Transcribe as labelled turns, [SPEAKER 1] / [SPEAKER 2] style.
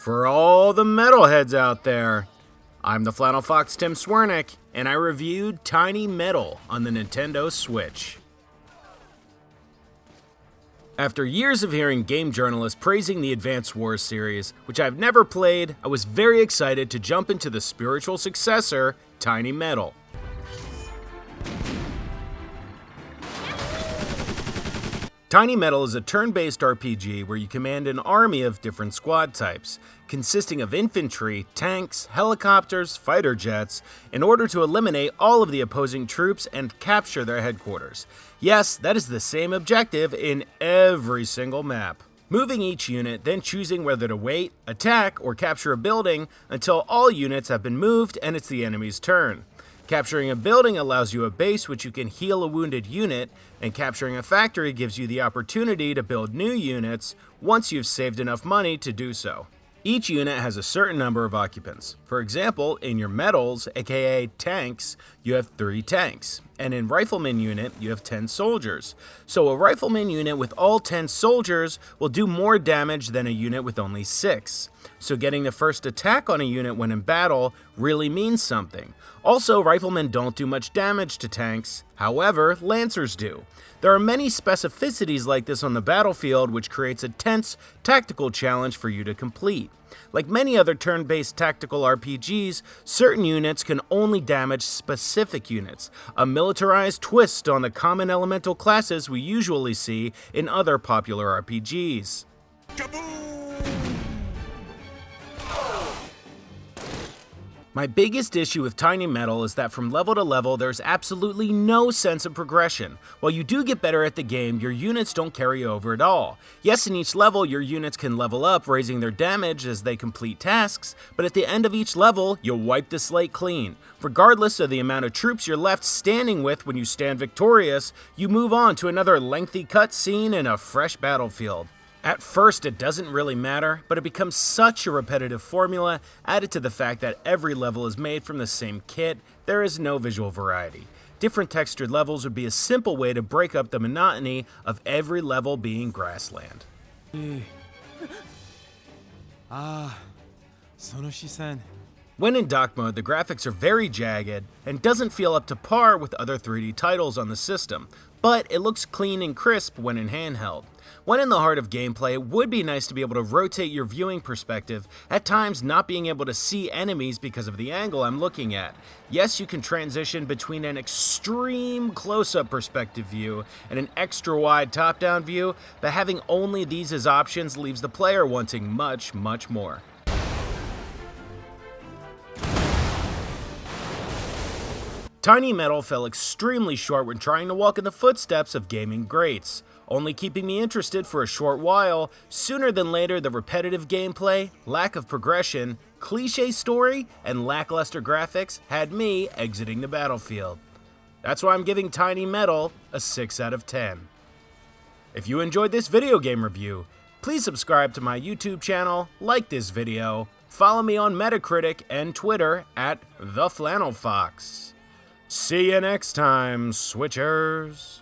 [SPEAKER 1] For all the metalheads out there, I'm the Flannel Fox Tim Swernick, and I reviewed Tiny Metal on the Nintendo Switch. After years of hearing game journalists praising the Advance Wars series, which I've never played, I was very excited to jump into the spiritual successor, Tiny Metal. Tiny Metal is a turn-based RPG where you command an army of different squad types, consisting of infantry, tanks, helicopters, fighter jets, in order to eliminate all of the opposing troops and capture their headquarters. Yes, that is the same objective in every single map. Moving each unit, then choosing whether to wait, attack, or capture a building until all units have been moved and it's the enemy's turn. Capturing a building allows you a base which you can heal a wounded unit, and capturing a factory gives you the opportunity to build new units once you've saved enough money to do so. Each unit has a certain number of occupants. For example, in your medals, aka tanks, you have 3 tanks, and in rifleman unit, you have 10 soldiers. So a rifleman unit with all 10 soldiers will do more damage than a unit with only 6. So getting the first attack on a unit when in battle really means something. Also, riflemen don't do much damage to tanks, however, lancers do. There are many specificities like this on the battlefield, which creates a tense tactical challenge for you to complete. Like many other turn-based tactical RPGs, certain units can only damage specific units, a militarized twist on the common elemental classes we usually see in other popular RPGs. My biggest issue with Tiny Metal is that from level to level, there's absolutely no sense of progression. While you do get better at the game, your units don't carry over at all. Yes, in each level, your units can level up, raising their damage as they complete tasks, but at the end of each level, you'll wipe the slate clean. Regardless of the amount of troops you're left standing with when you stand victorious, you move on to another lengthy cutscene and a fresh battlefield. At first, it doesn't really matter, but it becomes such a repetitive formula, added to the fact that every level is made from the same kit, there is no visual variety. Different textured levels would be a simple way to break up the monotony of every level being grassland. When in dock mode, the graphics are very jagged and doesn't feel up to par with other 3D titles on the system, but it looks clean and crisp when in handheld. When in the heart of gameplay, it would be nice to be able to rotate your viewing perspective, at times not being able to see enemies because of the angle I'm looking at. Yes, you can transition between an extreme close-up perspective view and an extra wide top-down view, but having only these as options leaves the player wanting much, much more. Tiny Metal fell extremely short when trying to walk in the footsteps of gaming greats, only keeping me interested for a short while. Sooner than later, the repetitive gameplay, lack of progression, cliché story, and lackluster graphics had me exiting the battlefield. That's why I'm giving Tiny Metal a 6 out of 10. If you enjoyed this video game review, please subscribe to my YouTube channel, like this video, follow me on Metacritic and Twitter at TheFlannelFox. See you next time, Switchers!